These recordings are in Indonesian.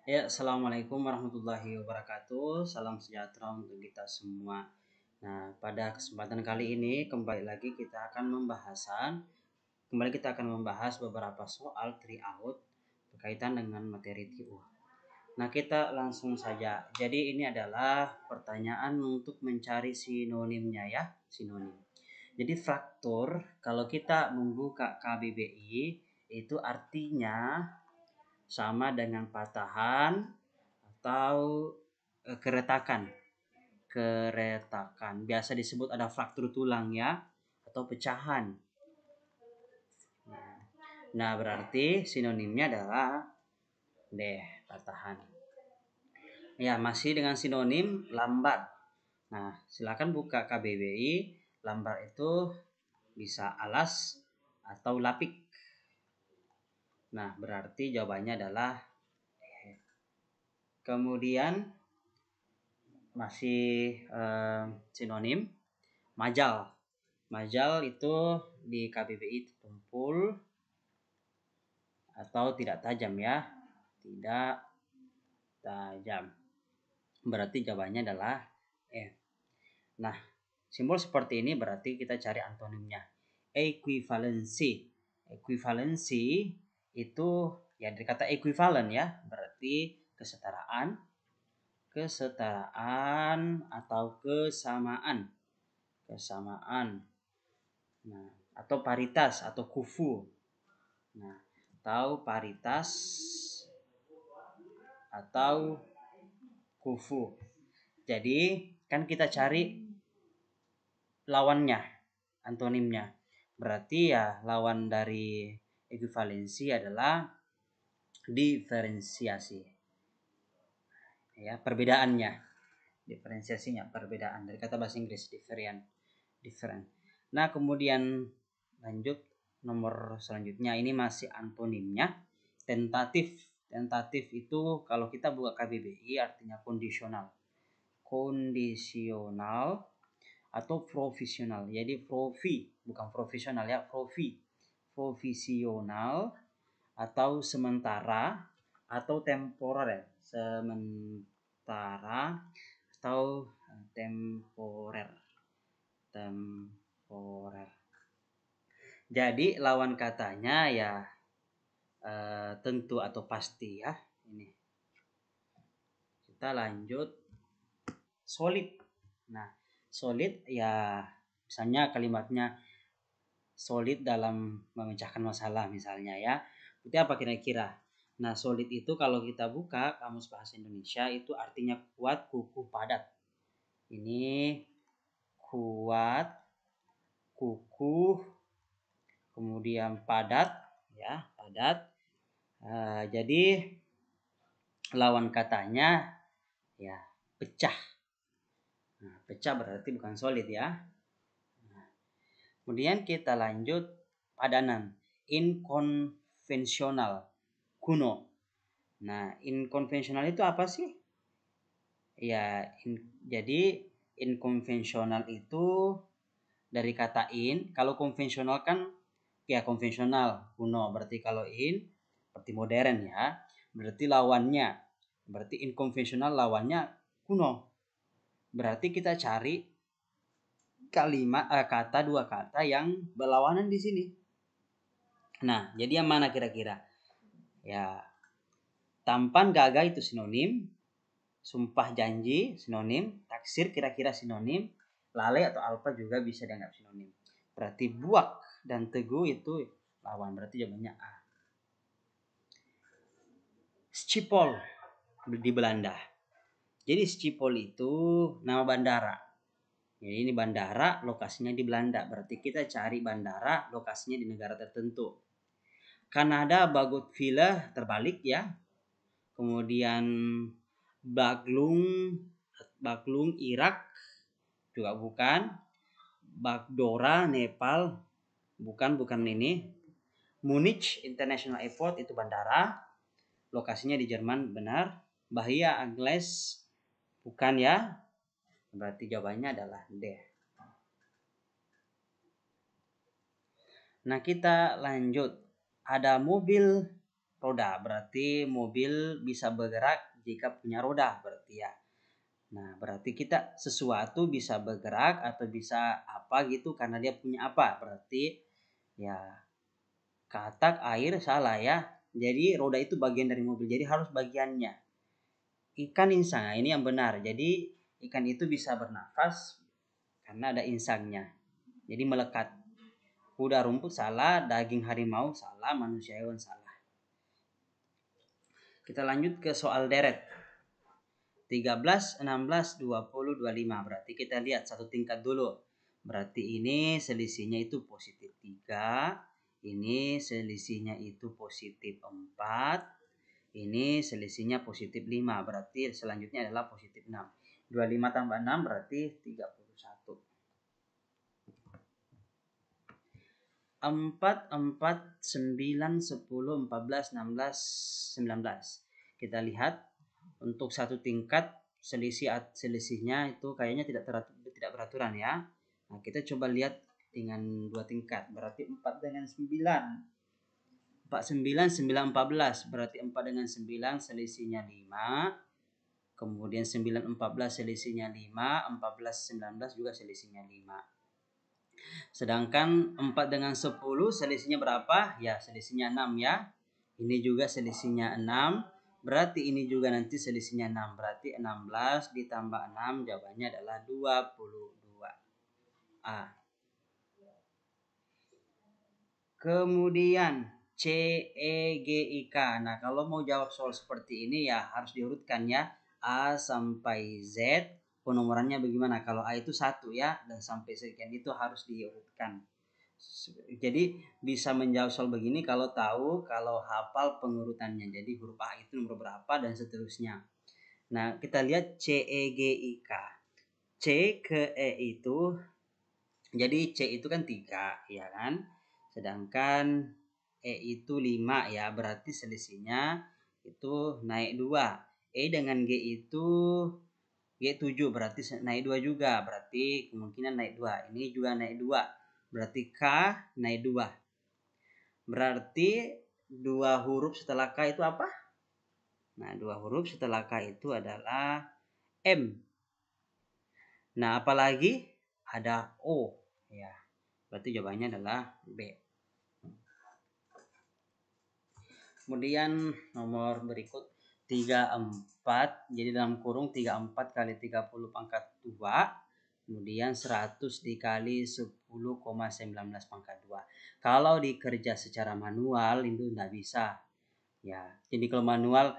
Ya, assalamualaikum warahmatullahi wabarakatuh. Salam sejahtera untuk kita semua. Nah, pada kesempatan kali ini kembali kita akan membahas beberapa soal tri-out berkaitan dengan materi TU. Nah, kita langsung saja. Jadi ini adalah pertanyaan untuk mencari sinonimnya ya, sinonim. Jadi fraktur kalau kita membuka KBBI itu artinya sama dengan patahan atau keretakan. Keretakan biasa disebut ada fraktur tulang ya atau pecahan. Nah, berarti sinonimnya adalah patahan. Ya, masih dengan sinonim lambat. Nah, silakan buka KBBI. Lambat itu bisa alas atau lapik. Nah, berarti jawabannya adalah kemudian masih sinonim majal. Majal itu di KBBI tumpul atau tidak tajam ya, tidak tajam. Berarti jawabannya adalah E. Nah, simbol seperti ini berarti kita cari antonimnya. Ekuivalensi. Ekuivalensi itu ya dari kata equivalent ya, berarti kesetaraan, atau kesamaan. Nah, atau paritas atau kufu. Nah, atau paritas atau kufu. Jadi kan kita cari lawannya, antonimnya. Berarti ya lawan dari ekuivalensi adalah diferensiasi. Ya, perbedaannya. Diferensiasinya perbedaan dari kata bahasa Inggris different. Nah, kemudian lanjut nomor selanjutnya ini masih antonimnya tentatif. Tentatif itu kalau kita buka KBBI artinya kondisional. Kondisional atau provisional. Jadi provi bukan profesional ya, provisional atau sementara atau temporer. Sementara atau temporer. Jadi lawan katanya ya tentu atau pasti ya. Ini kita lanjut solid. Nah, solid ya misalnya kalimatnya solid dalam memecahkan masalah misalnya ya. Itu apa kira-kira? Nah, solid itu kalau kita buka Kamus Bahasa Indonesia itu artinya kuat, kukuh, padat. Ini kuat, kukuh, kemudian padat ya, padat. Jadi lawan katanya ya pecah. Nah, pecah berarti bukan solid ya. Kemudian kita lanjut padanan, inkonvensional, kuno. Nah, inkonvensional itu apa sih? Ya, jadi inkonvensional itu dari kata kalau konvensional kan ya konvensional, kuno. Berarti kalau berarti modern ya. Berarti lawannya, berarti inkonvensional lawannya kuno. Berarti kita cari dua kata yang berlawanan di sini. Nah, jadi yang mana kira-kira? Ya, tampan gagah itu sinonim, sumpah janji sinonim, taksir kira-kira sinonim, lalai atau alpa juga bisa dianggap sinonim. Berarti buak dan teguh itu lawan, berarti jawabannya A. Schiphol di Belanda. Jadi Schiphol itu nama bandara. Jadi ini bandara, lokasinya di Belanda. Berarti kita cari bandara, lokasinya di negara tertentu. Kanada Bagotville terbalik ya. Kemudian Baglung Irak juga bukan. Bagdora Nepal bukan ini. Munich International Airport itu bandara. Lokasinya di Jerman benar. Bahia Angles bukan ya. Berarti jawabannya adalah D. Nah, kita lanjut. Ada mobil roda. Berarti mobil bisa bergerak jika punya roda berarti ya. Nah, berarti kita sesuatu bisa bergerak atau bisa apa gitu karena dia punya apa. Berarti ya katak air salah ya. Jadi roda itu bagian dari mobil. Jadi harus bagiannya. Ikan insang, nah, ini yang benar. Jadi ikan itu bisa bernafas karena ada insangnya. Jadi melekat. Kuda rumput salah, daging harimau salah, manusia hewan salah. Kita lanjut ke soal deret. 13, 16, 20, 25. Berarti kita lihat satu tingkat dulu. Berarti ini selisihnya itu positif 3. Ini selisihnya itu positif 4. Ini selisihnya positif 5. Berarti selanjutnya adalah positif 6. 25 tambah 6 berarti 31. 4, 4, 9, 10, 14, 16, 19. Kita lihat untuk satu tingkat selisihnya itu kayaknya tidak beraturan ya. Nah, kita coba lihat dengan dua tingkat. Berarti 4 dengan 9. 4, 9, 9, 14. Berarti 4 dengan 9 selisihnya 5. Kemudian 9, 14 selisihnya 5. 14, 19 juga selisihnya 5. Sedangkan 4 dengan 10 selisihnya berapa? Ya, selisihnya 6 ya. Ini juga selisihnya 6. Berarti ini juga nanti selisihnya 6. Berarti 16 ditambah 6 jawabannya adalah 22. A. Kemudian C, E, G, I, K. Nah, kalau mau jawab soal seperti ini ya harus diurutkan ya. A sampai Z. Penomorannya bagaimana? Kalau A itu 1 ya, dan sampai sekian itu harus diurutkan. Jadi bisa menjawab soal begini kalau hafal pengurutannya. Jadi huruf A itu nomor berapa dan seterusnya. Nah, kita lihat C, E, G, I, K. C ke E itu, jadi C itu kan 3 ya kan. Sedangkan E itu 5 ya, berarti selisihnya itu naik 2. E dengan G itu G7 berarti naik 2 juga. Berarti kemungkinan naik 2. Ini juga naik 2. Berarti K naik 2. Berarti 2 huruf setelah K itu apa? Nah, 2 huruf setelah K itu adalah M. Nah, apalagi ada O ya. Berarti jawabannya adalah B. Kemudian nomor berikut 34. Jadi dalam kurung 34 kali 30 pangkat 2. Kemudian 100 dikali 10,19 pangkat 2. Kalau dikerja secara manual itu tidak bisa. Ya, jadi kalau manual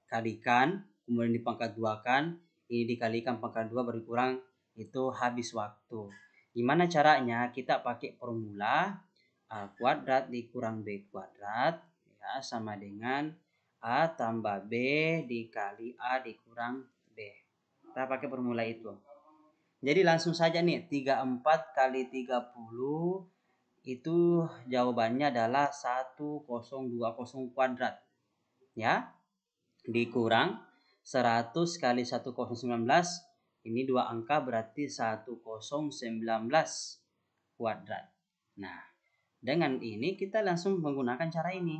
kalikan, kemudian dipangkat 2 kan, ini dikalikan pangkat 2 berkurang, itu habis waktu. Gimana caranya? Kita pakai formula A kuadrat dikurang B kuadrat ya sama dengan A tambah B dikali A dikurang B. Kita pakai formula itu. Jadi langsung saja nih 34 kali 30 itu jawabannya adalah 1020 kuadrat. Ya. Dikurang 100 kali 1019 ini 2 angka berarti 1019 kuadrat. Nah, dengan ini kita langsung menggunakan cara ini.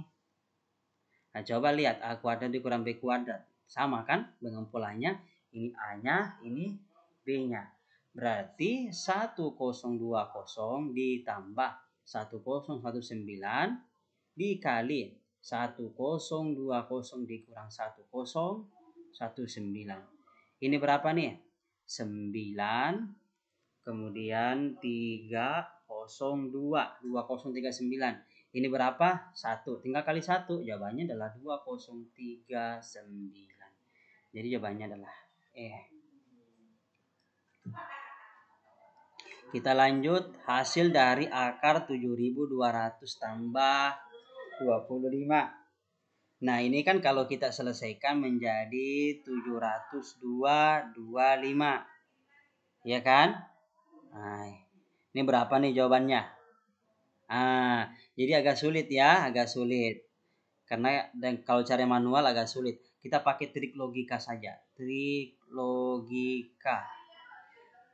Nah, coba lihat A kuadrat dikurang B kuadrat. Sama kan dengan polanya. Ini A-nya, ini B-nya. Berarti 1020 ditambah 1019 dikali 1020 dikurang 1019. Ini berapa nih? 9 kemudian 302 2039. Ini berapa? 1. Tinggal kali 1. Jawabannya adalah 2039. Jadi jawabannya adalah E. Kita lanjut hasil dari akar 7200 tambah 25. Nah, ini kan kalau kita selesaikan menjadi 702,25. Ya kan? Nah, ini berapa nih jawabannya? Jadi agak sulit ya, agak sulit. Karena dan kalau cara manual agak sulit. Kita pakai trik logika saja. Trik logika.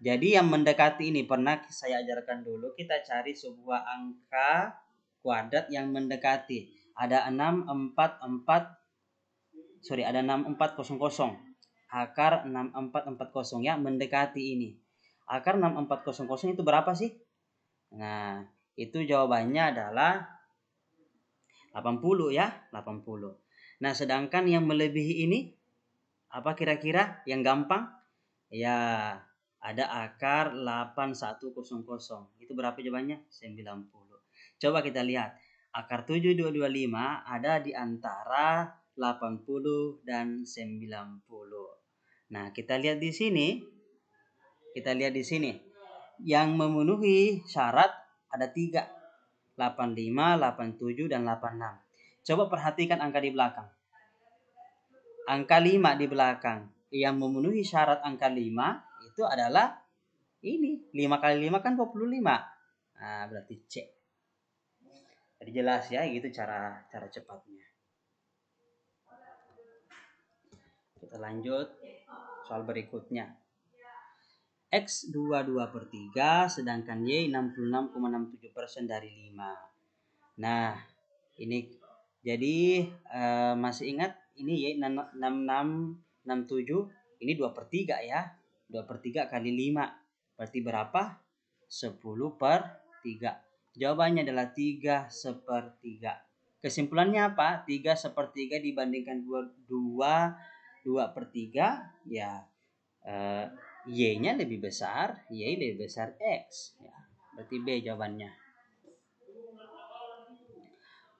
Jadi yang mendekati ini pernah saya ajarkan dulu, kita cari sebuah angka kuadrat yang mendekati. Ada 6400. Akar 6440 ya, mendekati ini. Akar 6400 itu berapa sih? Nah, itu jawabannya adalah 80 ya, 80. Nah, sedangkan yang melebihi ini apa kira-kira yang gampang? Ya, ada akar 8100. Itu berapa jawabannya? 90. Coba kita lihat. Akar 7225 ada di antara 80 dan 90. Nah, kita lihat di sini. Yang memenuhi syarat ada 3. 85, 87, dan 86. Coba perhatikan angka di belakang. Angka 5 di belakang. Yang memenuhi syarat angka 5 itu adalah ini. 5 kali 5 kan 25. Nah, berarti C. Jadi jelas ya, gitu cara cepatnya. Kita lanjut soal berikutnya. X 22/3 sedangkan Y 66,67% dari 5. Nah, ini jadi masih ingat ini Y 6667, ini 2/3 ya. 2/3 kali 5 berarti berapa? 10/3. Jawabannya adalah 3/3. Kesimpulannya apa? 3/3 dibandingkan 2/3 ya, Y-nya lebih besar, Y lebih besar X ya. Berarti B jawabannya.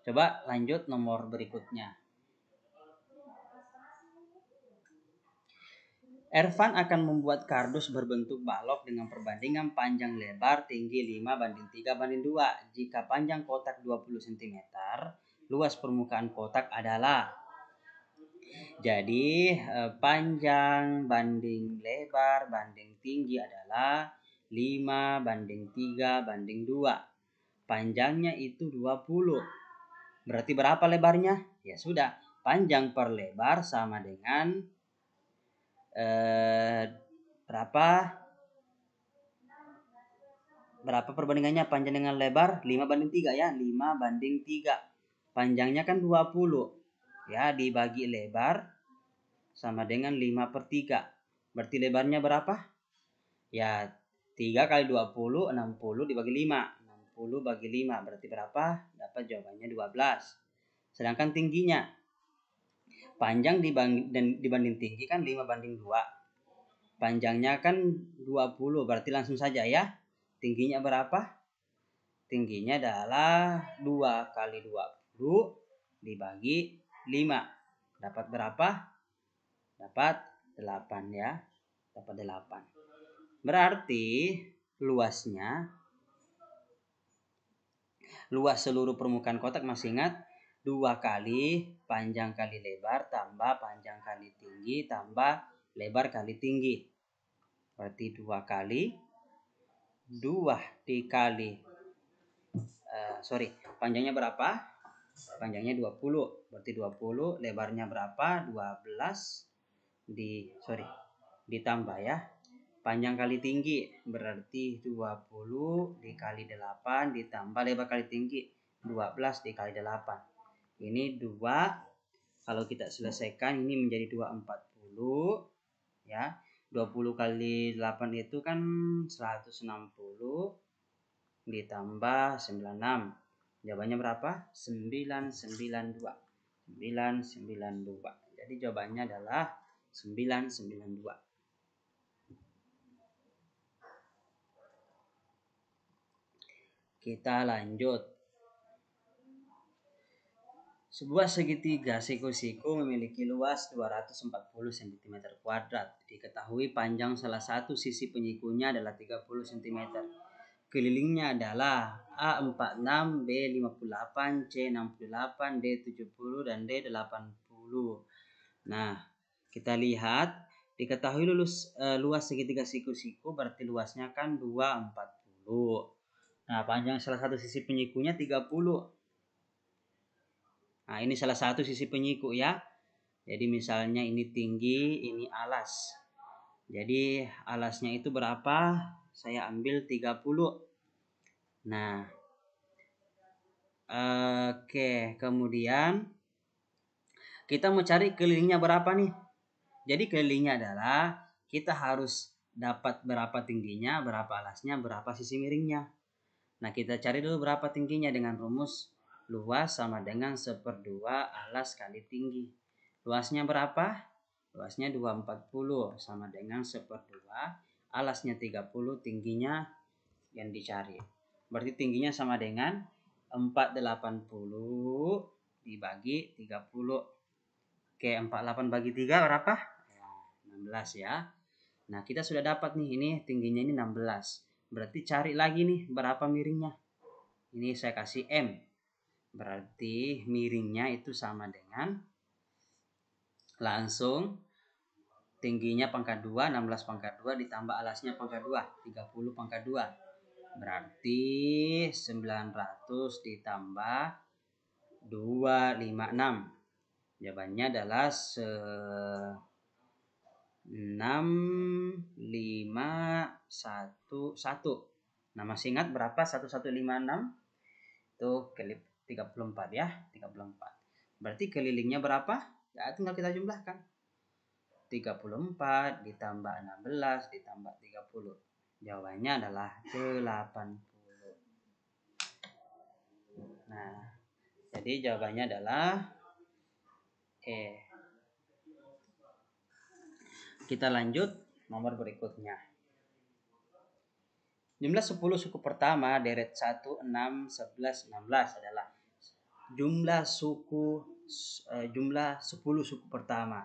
Coba lanjut nomor berikutnya. Ervan akan membuat kardus berbentuk balok dengan perbandingan panjang lebar tinggi 5:3:2. Jika panjang kotak 20 cm, luas permukaan kotak adalah. Jadi panjang banding lebar banding tinggi adalah 5:3:2. Panjangnya itu 20. Berarti berapa lebarnya? Ya sudah, panjang per lebar sama dengan berapa perbandingannya panjang dengan lebar? 5:3 ya, 5:3. Panjangnya kan 20 ya, dibagi lebar sama dengan 5/3. Berarti lebarnya berapa? Ya, 3 kali 20, 60 dibagi 5. 60 bagi 5 berarti berapa? Dapat jawabannya 12. Sedangkan tingginya, panjang dibanding tinggi kan 5:2. Panjangnya kan 20, berarti langsung saja ya. Tingginya berapa? Tingginya adalah 2 kali 20 dibagi 5. Dapat berapa? Dapat 8 ya. Dapat 8. Berarti luas seluruh permukaan kotak masih ingat? 2 kali panjang kali lebar tambah panjang kali tinggi tambah lebar kali tinggi. Berarti 2 kali 2 dikali panjangnya berapa? Panjangnya 20. Berarti 20, lebarnya berapa? 12 ditambah ya. Panjang kali tinggi berarti 20 dikali 8 ditambah lebar kali tinggi 12 dikali 8. Ini 2. Kalau kita selesaikan ini menjadi 240 ya. 20 kali 8 itu kan 160 ditambah 96. Jawabannya berapa? 992. 992. Jadi jawabannya adalah 992. Kita lanjut. Sebuah segitiga siku-siku memiliki luas 240 cm². Diketahui panjang salah satu sisi penyikunya adalah 30 cm. Kelilingnya adalah A46, B58, C68, D70, dan D80. Nah, kita lihat diketahui luas segitiga siku-siku berarti luasnya kan 240. Nah, panjang salah satu sisi penyikunya 30. Nah, ini salah satu sisi penyiku ya. Jadi misalnya ini tinggi, ini alas. Jadi alasnya itu berapa? Saya ambil 30. Nah, Oke, kemudian kita mau cari kelilingnya berapa nih. Jadi kelilingnya adalah kita harus dapat berapa tingginya, berapa alasnya, berapa sisi miringnya. Nah, kita cari dulu berapa tingginya dengan rumus luas sama dengan 1/2 alas kali tinggi. Luasnya berapa? Luasnya 240 sama dengan 1/2, alasnya 30, tingginya yang dicari. Berarti tingginya sama dengan 480 dibagi 30. Oke, 48 bagi 3 berapa? 16 ya. Nah, kita sudah dapat nih, ini tingginya ini 16. Berarti cari lagi nih berapa miringnya. Ini saya kasih M. Berarti miringnya itu sama dengan langsung tingginya pangkat 2, 16 pangkat 2 ditambah alasnya pangkat 2, 30 pangkat 2. Berarti 900 ditambah 256. Jawabannya adalah 6511. Nah, masih ingat berapa 1156? Itu kali 34 ya, 34. Berarti kelilingnya berapa? Ya, tinggal kita jumlahkan. 34 ditambah 16 ditambah 30. Jawabannya adalah 80. Nah, jadi jawabannya adalah E. Kita lanjut nomor berikutnya. Jumlah 10 suku pertama deret 1, 6, 11, 16 adalah jumlah 10 suku pertama.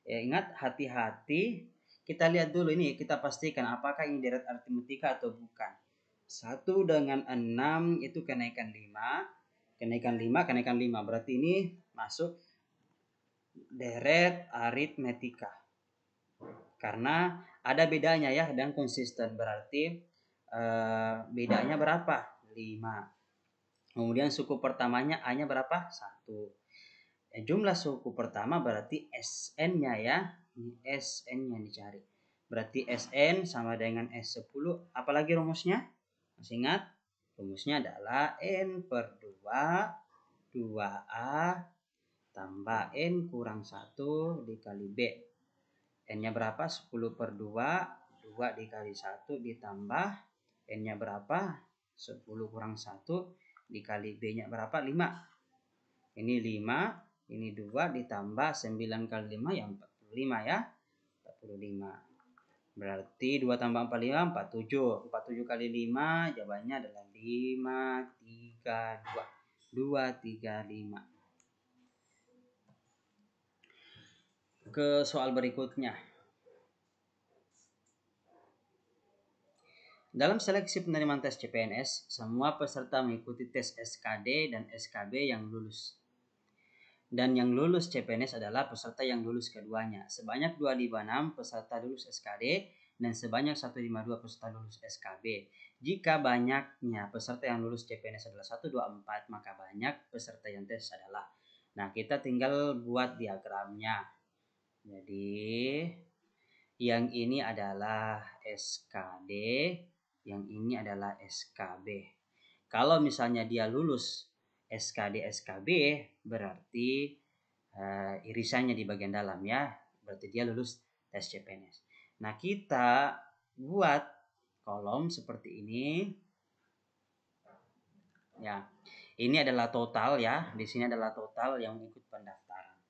Ya, ingat, hati-hati. Kita lihat dulu ini, kita pastikan apakah ini deret aritmetika atau bukan. 1 dengan 6 itu kenaikan 5. Kenaikan 5, kenaikan 5. Berarti ini masuk deret aritmetika. Karena ada bedanya ya dan konsisten. Berarti bedanya berapa? 5. Kemudian suku pertamanya A-nya berapa? 1. Jumlah suku pertama berarti SN-nya ya. Ini SN-nya dicari. Berarti SN sama dengan S10. Apalagi rumusnya? Masih ingat? Rumusnya adalah N/2 2A tambah N kurang 1 dikali B. N-nya berapa? 10/2. 2 dikali 1 ditambah N-nya berapa? 10 kurang 1 dikali B-nya berapa? 5. Ini 5. Ini 2 ditambah 9 kali 5 yang 45 ya. 45. Berarti 2 tambah 45, 47. 47 kali 5, jawabannya adalah 532. 235. Ke soal berikutnya. Dalam seleksi penerimaan tes CPNS, semua peserta mengikuti tes SKD dan SKB yang lulus. Dan yang lulus CPNS adalah peserta yang lulus keduanya. Sebanyak 256 peserta lulus SKD dan sebanyak 152 peserta lulus SKB. Jika banyaknya peserta yang lulus CPNS adalah 124, maka banyak peserta yang tes adalah. Nah, kita tinggal buat diagramnya. Jadi, yang ini adalah SKD, yang ini adalah SKB. Kalau misalnya dia lulus SKD SKB, berarti irisannya di bagian dalam ya, berarti dia lulus tes CPNS. Nah, kita buat kolom seperti ini ya. Ini adalah total ya, di sini adalah total yang ikut pendaftaran,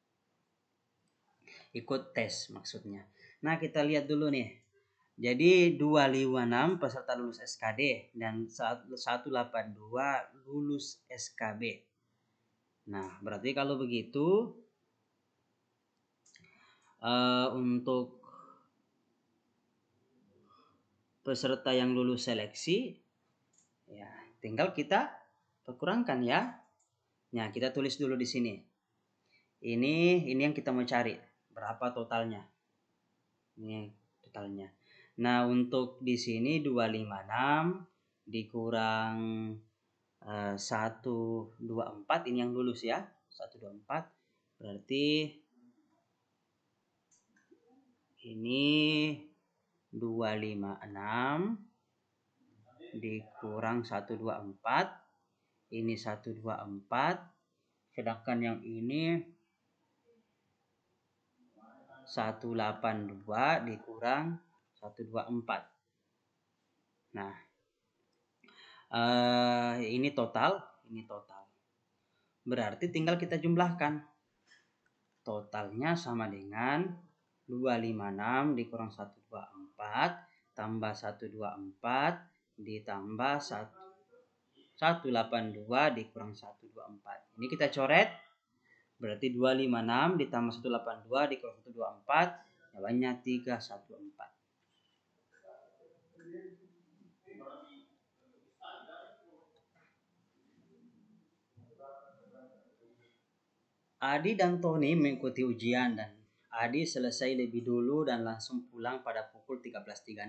ikut tes maksudnya. Nah, kita lihat dulu nih. Jadi 256 peserta lulus SKD dan 182 lulus SKB. Nah, berarti kalau begitu untuk peserta yang lulus seleksi ya tinggal kita kurangkan ya. Nah, kita tulis dulu di sini. Ini yang kita mau cari. Berapa totalnya? Ini totalnya. Nah, untuk di sini 256 dikurang 124, ini yang lulus ya. 124 berarti ini 256 dikurang 124, ini 124, sedangkan yang ini 182 dikurang 124. Nah, ini total. Berarti tinggal kita jumlahkan. Totalnya sama dengan 256 dikurang 124 tambah 124 ditambah 182 dikurang 124. Ini kita coret. Berarti 256 ditambah 182 dikurang 124, jawabannya 314. Adi dan Tony mengikuti ujian dan Adi selesai lebih dulu dan langsung pulang pada pukul 13.36.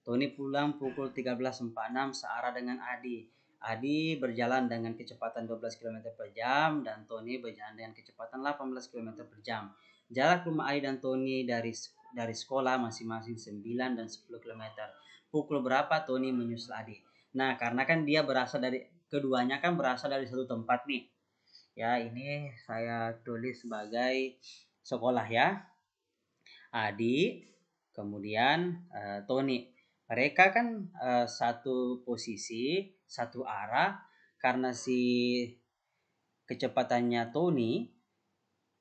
Tony pulang pukul 13.46 searah dengan Adi. Adi berjalan dengan kecepatan 12 km per jam dan Tony berjalan dengan kecepatan 18 km per jam. Jarak rumah Adi dan Tony dari sekolah masing-masing 9 dan 10 km. Pukul berapa Tony menyusul Adi? Nah, karena kan dia keduanya kan berasal dari satu tempat nih. Ya, ini saya tulis sebagai sekolah ya. Adi, kemudian Tony. Mereka kan satu posisi, satu arah. Karena si kecepatannya Tony,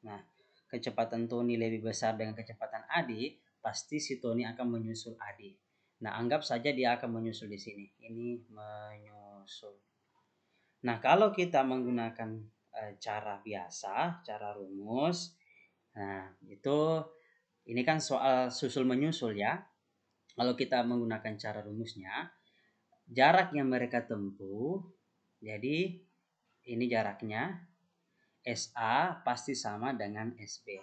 nah kecepatan Tony lebih besar dengan kecepatan Adi, pasti si Tony akan menyusul Adi. Nah, anggap saja dia akan menyusul di sini. Ini menyusul. Nah, kalau kita menggunakan cara biasa, cara rumus, nah itu ini kan soal susul menyusul ya. Kalau kita menggunakan cara rumusnya, jarak yang mereka tempuh, jadi ini jaraknya, SA pasti sama dengan SB.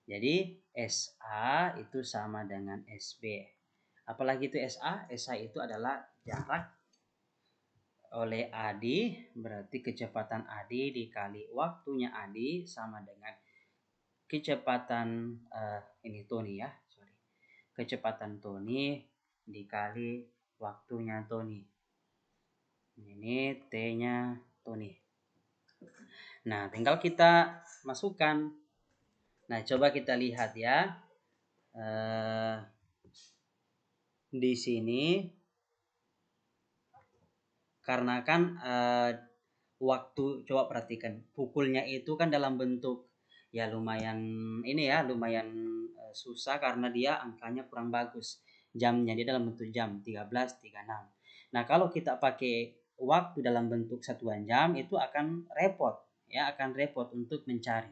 Jadi SA itu sama dengan SB. Apalagi itu SA? SA itu adalah jarak oleh Adi, berarti kecepatan Adi dikali waktunya Adi sama dengan kecepatan ini Tony ya, kecepatan Tony dikali waktunya Tony. Ini T-nya Tony. Nah, tinggal kita masukkan. Nah, coba kita lihat ya. Di sini karena kan waktu, coba perhatikan, pukulnya itu kan dalam bentuk ya lumayan susah karena dia angkanya kurang bagus. Jamnya dia dalam bentuk jam 13.36. Nah, kalau kita pakai waktu dalam bentuk satuan jam itu akan repot untuk mencari.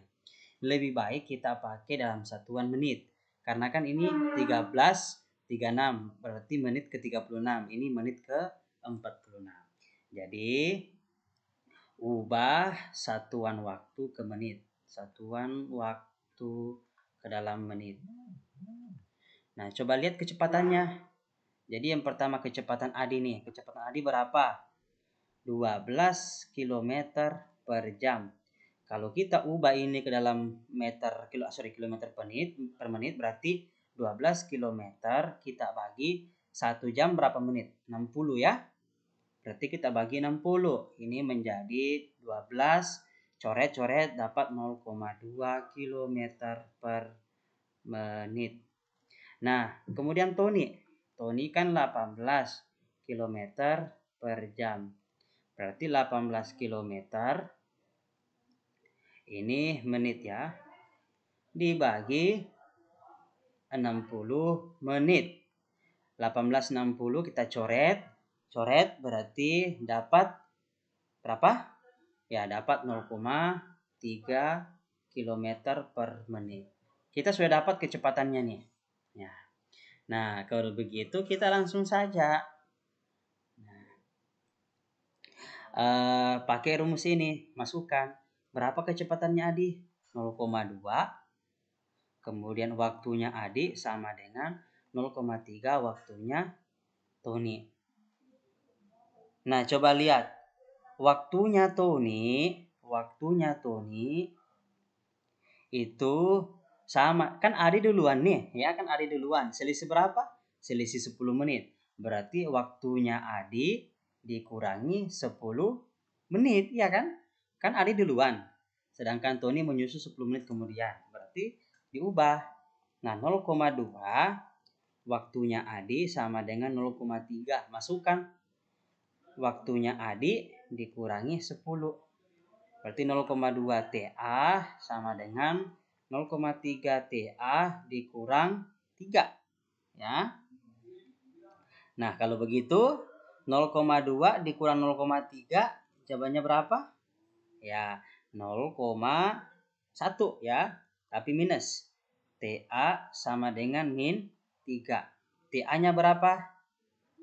Lebih baik kita pakai dalam satuan menit. Karena kan ini 13.36 berarti menit ke 36, ini menit ke 46. Jadi ubah satuan waktu ke menit. Satuan waktu ke dalam menit. Nah, coba lihat kecepatannya. Jadi yang pertama kecepatan Adi nih. Kecepatan Adi berapa? 12 km per jam. Kalau kita ubah ini ke dalam kilometer per menit berarti 12 km kita bagi 1 jam berapa menit? 60 ya. Berarti kita bagi 60. Ini menjadi 12. Coret-coret dapat 0,2 km per menit. Nah, kemudian Tony. Tony kan 18 km per jam. Berarti 18 km ini menit ya. Dibagi 60 menit. 1860 kita coret berarti dapat berapa? Ya, dapat 0,3 km per menit. Kita sudah dapat kecepatannya nih. Ya. Nah, kalau begitu kita langsung saja pakai rumus ini, masukkan. Berapa kecepatannya Adi? 0,2. Kemudian waktunya Adi sama dengan 0,3 waktunya Tony. Nah, coba lihat. Waktunya Tony itu sama. Kan Adi duluan nih, ya kan Adi duluan. Selisih berapa? Selisih 10 menit. Berarti waktunya Adi dikurangi 10 menit, ya kan? Kan Adi duluan. Sedangkan Tony menyusul 10 menit kemudian. Berarti diubah. Nah, 0,2 waktunya Adi sama dengan 0,3. Masukkan waktunya Adi dikurangi 10. Berarti 0,2 TA sama dengan 0,3 TA dikurang 3. Ya. Nah, kalau begitu 0,2 dikurang 0,3 jawabannya berapa? Ya, 0,1 ya. Tapi minus. TA sama dengan min 3. TA-nya berapa?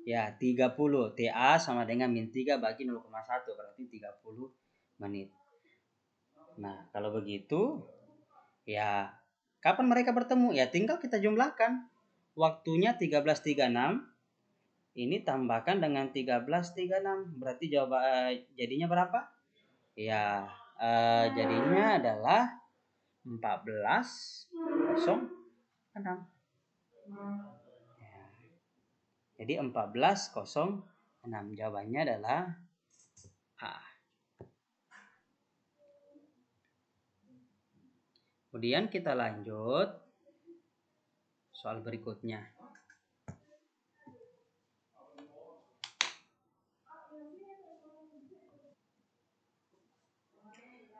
Ya, 30. TA sama dengan min 3 bagi 0,1 berarti 30 menit. Nah, kalau begitu ya kapan mereka bertemu? Ya tinggal kita jumlahkan. Waktunya 13.36 ini tambahkan dengan 13.36 berarti jadinya berapa? Ya jadinya adalah 14.06. Ya, jadi 14.06 jawabannya adalah A. Kemudian kita lanjut soal berikutnya.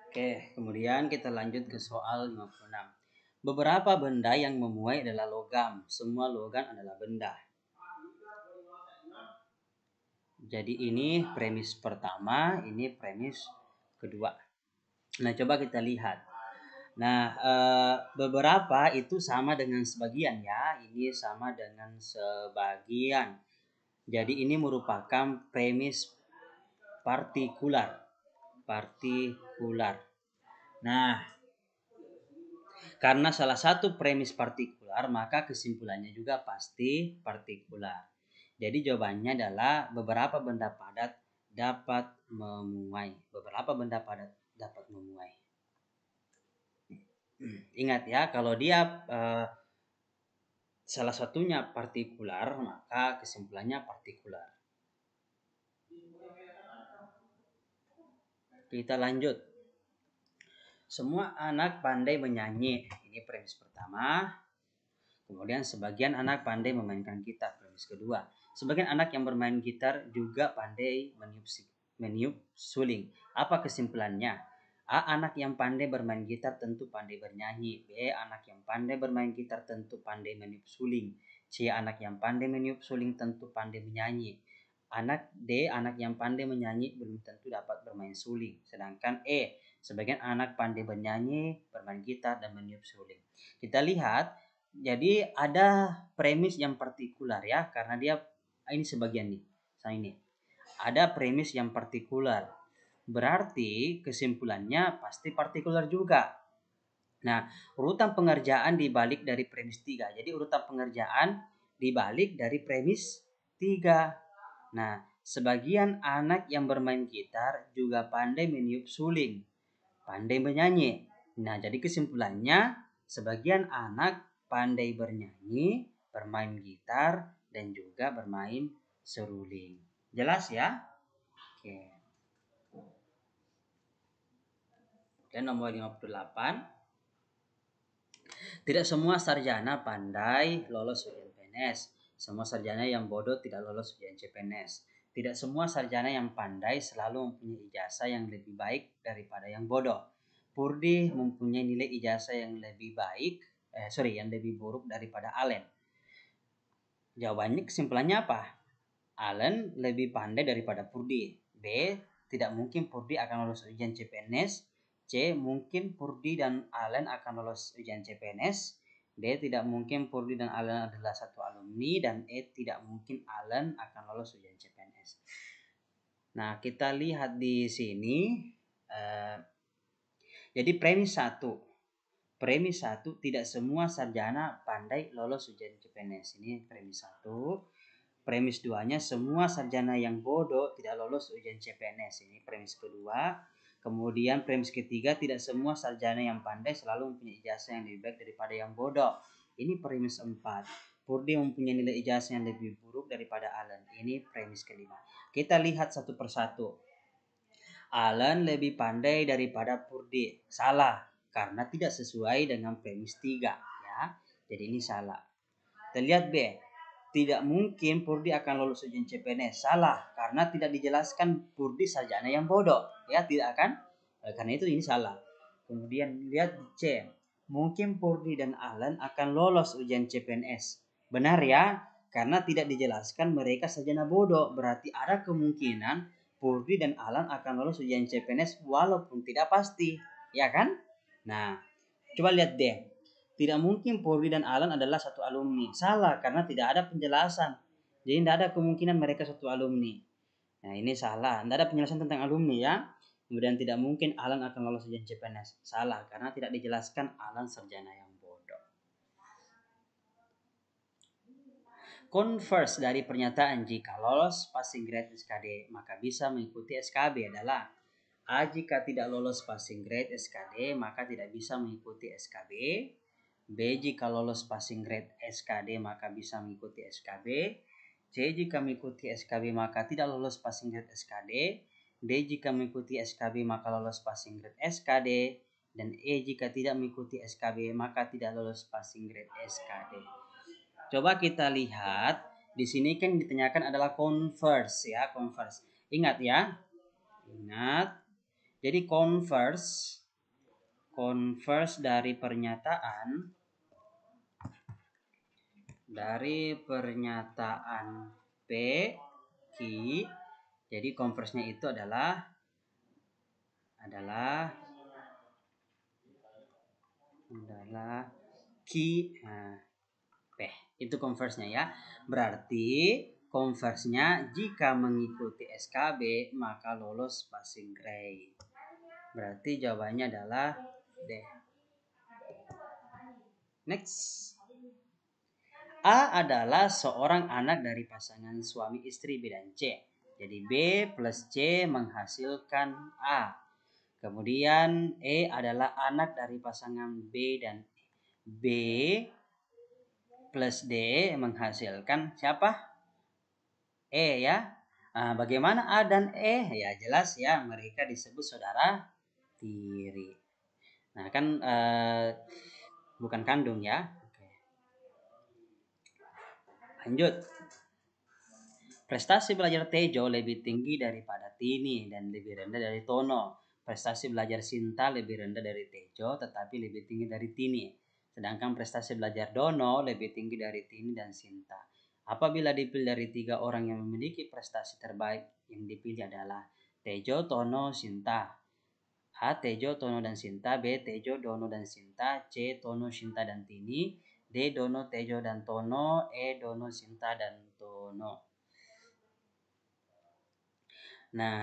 Oke, kemudian kita lanjut ke soal 56. Beberapa benda yang memuai adalah logam. Semua logam adalah benda. Jadi ini premis pertama, ini premis kedua. Nah, coba kita lihat. Nah, beberapa itu sama dengan sebagian ya. Ini sama dengan sebagian. Jadi ini merupakan premis partikular. Nah, karena salah satu premis partikular, maka kesimpulannya juga pasti partikular. Jadi jawabannya adalah beberapa benda padat dapat memuai. Beberapa benda padat dapat memuai. Ingat ya, kalau dia salah satunya partikular, maka kesimpulannya partikular. Kita lanjut. Semua anak pandai menyanyi. Ini premis pertama. Kemudian sebagian anak pandai memainkan gitar. Premis kedua. Sebagian anak yang bermain gitar juga pandai meniup suling. Apa kesimpulannya? A. Anak yang pandai bermain gitar tentu pandai bernyanyi. B. Anak yang pandai bermain gitar tentu pandai meniup suling. C. Anak yang pandai meniup suling tentu pandai menyanyi. Anak yang pandai menyanyi belum tentu dapat bermain suling. Sedangkan E. Sebagian anak pandai bernyanyi, bermain gitar, dan meniup suling. Kita lihat, jadi ada premis yang partikular ya, karena dia ini sebagian nih. Ini ada premis yang partikular. Berarti kesimpulannya pasti partikular juga. Nah, urutan pengerjaan dibalik dari premis 3. Jadi urutan pengerjaan dibalik dari premis 3. Nah, sebagian anak yang bermain gitar juga pandai meniup suling, pandai menyanyi. Nah, jadi kesimpulannya sebagian anak pandai bernyanyi, bermain gitar, dan juga bermain seruling. Jelas ya? Oke. Dan nomor 58. Tidak semua sarjana pandai lolos ujian PNS. Semua sarjana yang bodoh tidak lolos ujian CPNS. Tidak semua sarjana yang pandai selalu mempunyai ijazah yang lebih baik daripada yang bodoh. Purdi mempunyai nilai ijazah yang lebih yang lebih buruk daripada Allen. Jawabannya kesimpulannya apa? Allen lebih pandai daripada Purdi. B. Tidak mungkin Purdi akan lolos ujian CPNS. C. Mungkin Purdi dan Allen akan lolos ujian CPNS. D. Tidak mungkin Purdi dan Allen adalah satu alumni. Dan E. Tidak mungkin Allen akan lolos ujian CPNS. Nah, kita lihat di sini. Jadi premis 1. Premis 1, tidak semua sarjana pandai lolos ujian CPNS. Ini premis 1. Premis 2-nya, semua sarjana yang bodoh tidak lolos ujian CPNS. Ini premis kedua. Kemudian premis ketiga, tidak semua sarjana yang pandai selalu mempunyai ijazah yang lebih baik daripada yang bodoh. Ini premis 4. Purdi mempunyai nilai ijazah yang lebih buruk daripada Allen. Ini premis kelima. Kita lihat satu persatu. Alan lebih pandai daripada Purdi. Salah, karena tidak sesuai dengan premis 3. Ya. Jadi ini salah. Kita lihat B. Tidak mungkin Purdi akan lolos ujian CPNS. Salah, karena tidak dijelaskan Purdi sarjana yang bodoh. Ya, tidak akan. Karena itu ini salah. Kemudian lihat C. Mungkin Purdi dan Alan akan lolos ujian CPNS. Benar ya, karena tidak dijelaskan mereka sarjana bodoh. Berarti ada kemungkinan Purdi dan Alan akan lolos ujian CPNS walaupun tidak pasti. Ya kan? Nah, coba lihat D. Tidak mungkin Purdi dan Alan adalah satu alumni. Salah, karena tidak ada penjelasan. Jadi tidak ada kemungkinan mereka satu alumni. Nah, ini salah. Tidak ada penjelasan tentang alumni ya. Kemudian tidak mungkin Alan akan lolos ujian CPNS. Salah, karena tidak dijelaskan Alan sarjana yang bodoh. Converse dari pernyataan jika lolos passing grade SKD maka bisa mengikuti SKB adalah A. Jika tidak lolos passing grade SKD maka tidak bisa mengikuti SKB. B. Jika lolos passing grade SKD maka bisa mengikuti SKB. C. Jika mengikuti SKB maka tidak lolos passing grade SKD. D. Jika mengikuti SKB maka lolos passing grade SKD. Dan E. Jika tidak mengikuti SKB maka tidak lolos passing grade SKD. Coba kita lihat, di sini kan ditanyakan adalah converse ya, converse. Ingat ya. Ingat. Jadi converse dari pernyataan P Q. Jadi converse-nya itu adalah Q. P. Itu converse-nya ya. Berarti converse-nya jika mengikuti SKB maka lolos passing grade. Berarti jawabannya adalah D. Next. A adalah seorang anak dari pasangan suami istri B dan C. Jadi B plus C menghasilkan A. Kemudian E adalah anak dari pasangan B dan B plus D menghasilkan siapa? E ya. Nah, bagaimana A dan E? Ya jelas ya, mereka disebut saudara tiri. Nah kan bukan kandung ya. Oke. Lanjut. Prestasi belajar Tejo lebih tinggi daripada Tini dan lebih rendah dari Tono. Prestasi belajar Sinta lebih rendah dari Tejo tetapi lebih tinggi dari Tini. Sedangkan prestasi belajar Dono lebih tinggi dari Tini dan Sinta. Apabila dipilih dari 3 orang yang memiliki prestasi terbaik, yang dipilih adalah Tejo, Tono, Sinta. A. Tejo, Tono, dan Sinta. B. Tejo, Dono, dan Sinta. C. Tono, Sinta, dan Tini. D. Dono, Tejo, dan Tono. E. Dono, Sinta, dan Tono. Nah,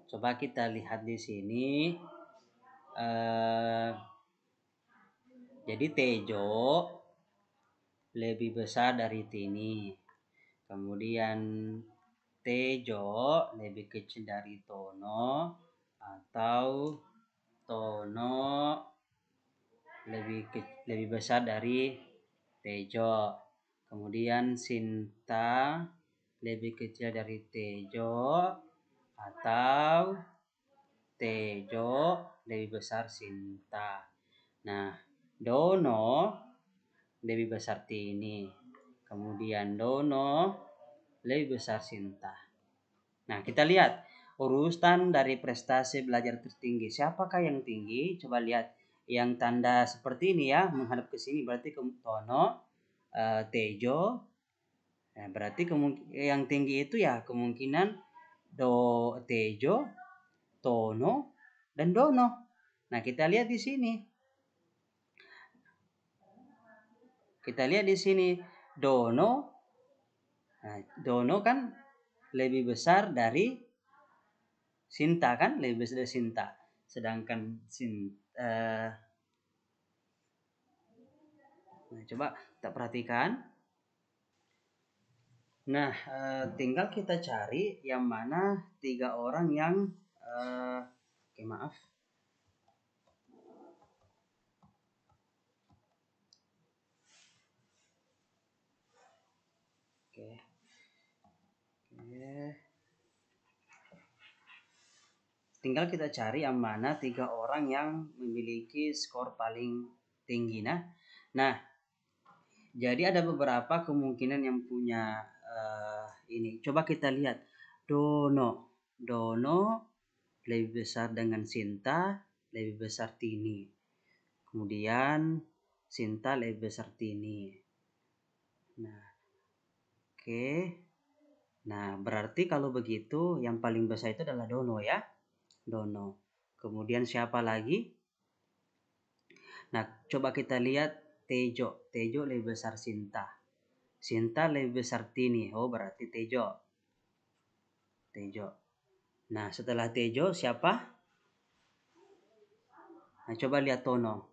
coba kita lihat di sini. Jadi Tejo lebih besar dari Tini. Kemudian Tejo lebih kecil dari Tono atau Tono lebih besar dari Tejo. Kemudian Sinta lebih kecil dari Tejo atau Tejo lebih besar Sinta. Nah, Dono lebih besar Tini. Kemudian Dono lebih besar Sinta. Nah, kita lihat urutan dari prestasi belajar tertinggi. Siapakah yang tinggi? Coba lihat yang tanda seperti ini ya, menghadap ke sini berarti Tono, Tejo. Nah, berarti yang tinggi itu ya kemungkinan Tejo, Tono, dan Dono. Nah, kita lihat di sini. Dono. Nah, Dono kan lebih besar dari Sinta kan? Lebih besar dari Sinta. Sedangkan nah, coba kita perhatikan. Nah, tinggal kita cari yang mana 3 orang yang oke, maaf. Oke. tinggal kita cari yang mana 3 orang yang memiliki skor paling tinggi. Nah, jadi ada beberapa kemungkinan yang punya ini. Coba kita lihat. Dono lebih besar dengan Sinta, lebih besar Tini. Kemudian Sinta lebih besar Tini. Nah, oke. Nah, berarti kalau begitu yang paling besar itu adalah Dono ya. Dono. Kemudian siapa lagi? Nah, coba kita lihat Tejo. Tejo lebih besar Sinta. Sinta lebih besar Tini. Oh, berarti Tejo. Nah, setelah Tejo siapa? Nah, coba lihat Tono.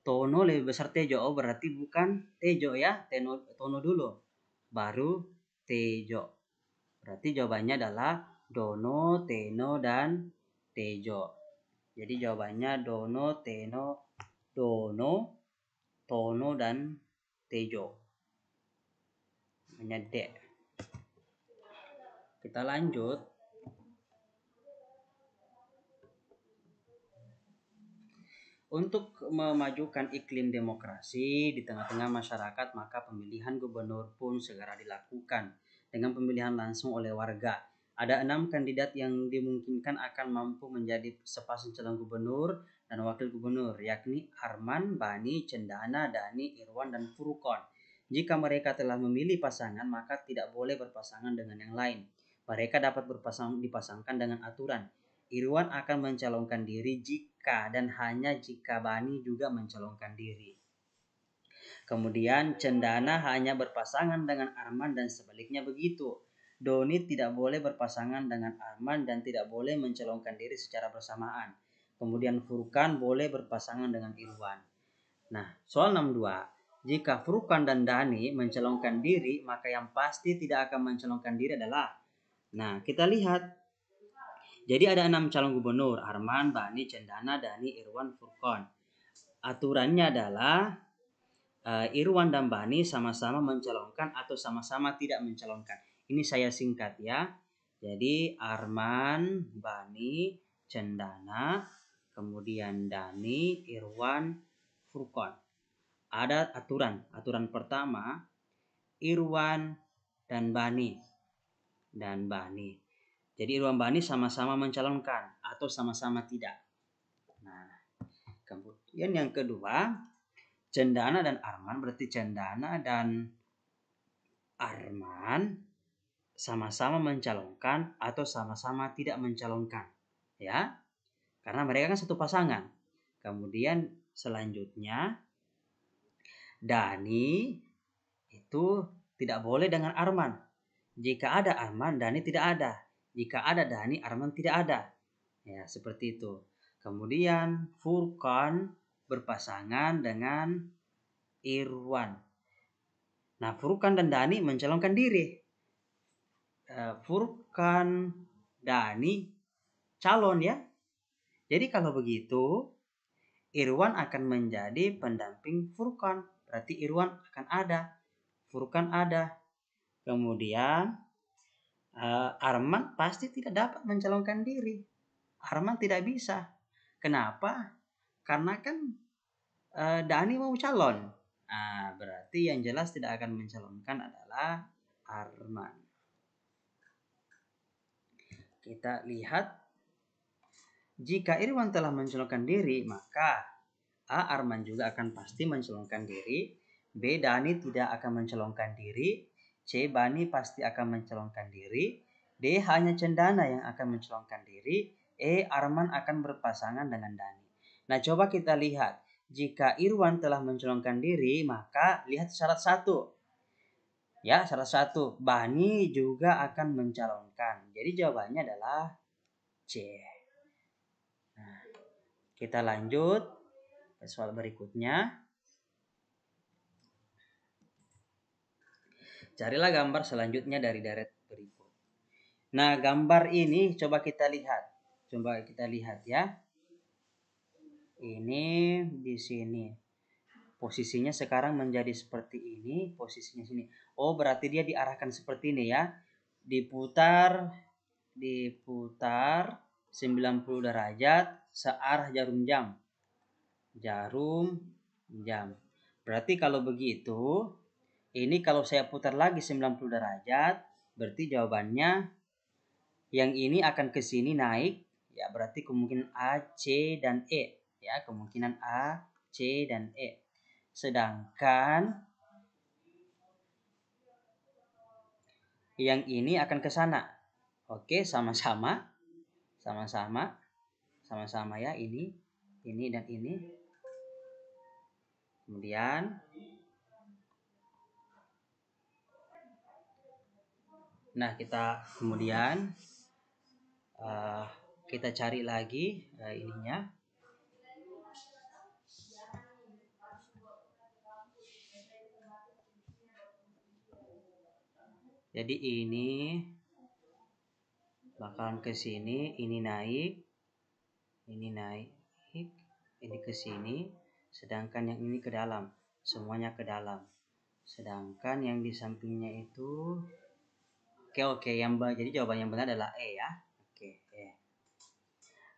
Tono lebih besar Tejo. Oh, berarti bukan Tejo ya. Tono dulu. Baru Tejo. Berarti jawabannya adalah Dono, Teno, dan Tejo. Jadi jawabannya Dono, Tono, dan Tejo. Namanya D. Kita lanjut. Untuk memajukan iklim demokrasi di tengah-tengah masyarakat, maka pemilihan gubernur pun segera dilakukan dengan pemilihan langsung oleh warga. Ada 6 kandidat yang dimungkinkan akan mampu menjadi sepasang calon gubernur dan wakil gubernur, yakni Arman, Bani, Cendana, Dani, Irwan, dan Furqon. Jika mereka telah memilih pasangan, maka tidak boleh berpasangan dengan yang lain. Mereka dapat dipasangkan dengan aturan. Irwan akan mencalonkan diri jika dan hanya jika Bani juga mencalonkan diri. Kemudian Cendana hanya berpasangan dengan Arman dan sebaliknya begitu. Doni tidak boleh berpasangan dengan Arman dan tidak boleh mencalonkan diri secara bersamaan. Kemudian Furqan boleh berpasangan dengan Irwan. Nah, soal 62. Jika Furqan dan Dani mencalonkan diri, maka yang pasti tidak akan mencalonkan diri adalah. Nah, kita lihat. Jadi ada 6 calon gubernur, Arman, Bani, Cendana, Dani, Irwan, Furqon. Aturannya adalah Irwan dan Bani sama-sama mencalonkan atau sama-sama tidak mencalonkan. Ini saya singkat ya. Jadi Arman, Bani, Cendana, kemudian Dani, Irwan, Furqon. Ada aturan. Aturan pertama, Irwan dan Bani. Jadi Irwan Bani sama-sama mencalonkan atau sama-sama tidak. Nah, kemudian yang kedua, Cendana dan Arman, berarti Cendana dan Arman sama-sama mencalonkan atau sama-sama tidak mencalonkan. Ya, karena mereka kan satu pasangan. Kemudian selanjutnya, Dani itu tidak boleh dengan Arman. Jika ada Arman, Dani tidak ada. Jika ada Dani, Arman tidak ada. Ya, seperti itu. Kemudian Furqan berpasangan dengan Irwan. Nah, Furqan dan Dani mencalonkan diri. Furqan, Dani calon ya. Jadi kalau begitu, Irwan akan menjadi pendamping Furqan. Berarti Irwan akan ada. Furqan ada. Kemudian Arman pasti tidak dapat mencalonkan diri. Arman tidak bisa. Kenapa? Karena kan Dani mau calon. Berarti yang jelas tidak akan mencalonkan adalah Arman. Kita lihat. Jika Irwan telah mencalonkan diri, maka A. Arman juga akan pasti mencalonkan diri. B. Dani tidak akan mencalonkan diri. C. Bani pasti akan mencalonkan diri. D. Hanya Cendana yang akan mencalonkan diri. E. Arman akan berpasangan dengan Dani. Nah, coba kita lihat. Jika Irwan telah mencalonkan diri, maka lihat syarat 1. Ya, syarat 1. Bani juga akan mencalonkan. Jadi jawabannya adalah C. Nah, kita lanjut ke soal berikutnya. Carilah gambar selanjutnya dari deret berikut. Nah, gambar ini coba kita lihat. Ya. Ini di sini. Posisinya sekarang menjadi seperti ini, posisinya sini. Oh, berarti dia diarahkan seperti ini ya. Diputar 90 derajat searah jarum jam. Berarti kalau begitu, ini kalau saya putar lagi 90 derajat, berarti jawabannya yang ini akan ke sini naik, ya berarti kemungkinan A, C, dan E. Ya, kemungkinan A, C, dan E. Sedangkan yang ini akan ke sana. Oke, sama-sama ya, ini dan ini. Kemudian kita cari lagi ininya. Jadi ini bakalan ke sini, ini naik, ini ke sini, sedangkan yang ini ke dalam, semuanya ke dalam. Sedangkan yang di sampingnya itu oke, jadi jawaban yang benar adalah E ya. Oke, E.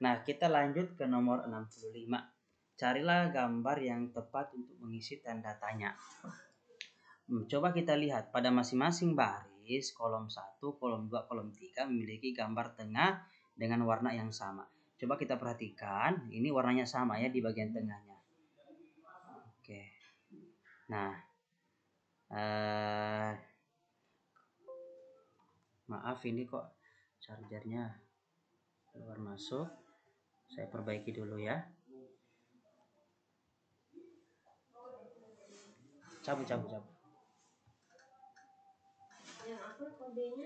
Nah, kita lanjut ke nomor 65. Carilah gambar yang tepat untuk mengisi tanda tanya. Coba kita lihat pada masing-masing baris, kolom 1, kolom 2, kolom 3 memiliki gambar tengah dengan warna yang sama. Coba kita perhatikan, ini warnanya sama ya di bagian tengahnya. Oke. Nah, maaf ini kok chargernya keluar masuk. Saya perbaiki dulu ya. Cabut. Yang apa kodenya?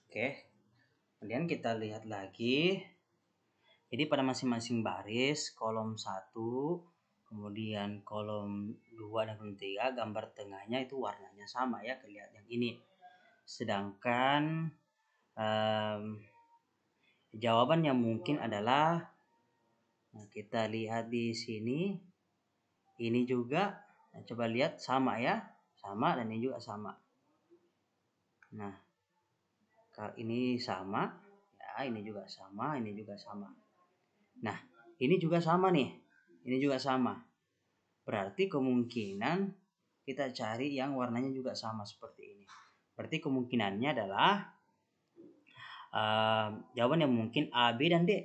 Oke. Kemudian kita lihat lagi. Jadi pada masing-masing baris, kolom 1, kemudian kolom 2 dan kolom 3, gambar tengahnya itu warnanya sama ya, kelihatan yang ini. Sedangkan jawaban yang mungkin adalah, kita lihat di sini, ini juga, coba lihat sama ya, sama dan ini juga sama. Nah, kalau ini sama, ya ini juga sama, ini juga sama. Nah, ini juga sama nih, ini juga sama. Berarti kemungkinan kita cari yang warnanya juga sama seperti ini. Berarti kemungkinannya adalah jawaban yang mungkin A, B, dan D.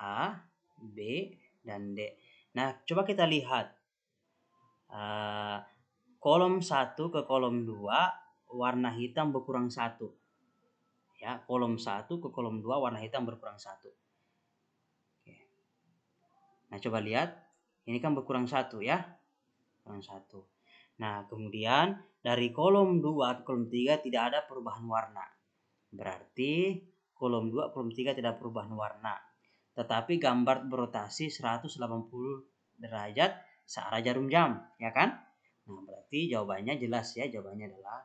A, B, dan D. Nah, coba kita lihat. Kolom 1 ke kolom 2 warna hitam berkurang 1. Ya, kolom 1 ke kolom 2 warna hitam berkurang 1. Oke. Nah, coba lihat. Ini kan berkurang 1 ya. Kurang 1. Nah, kemudian dari kolom 2 ke kolom 3 tidak ada perubahan warna. Berarti kolom 2, kolom 3 tidak perubahan warna. Tetapi gambar berotasi 180 derajat searah jarum jam, ya kan? Nah, berarti jawabannya jelas ya, jawabannya adalah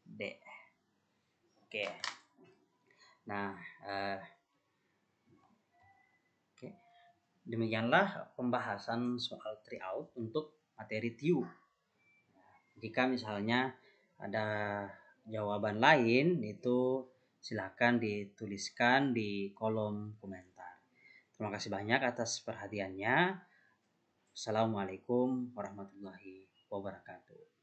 D. Oke. Nah, demikianlah pembahasan soal tryout untuk materi TIU. Jika misalnya ada jawaban lain, itu silakan dituliskan di kolom komentar. Terima kasih banyak atas perhatiannya. Assalamualaikum warahmatullahi wabarakatuh.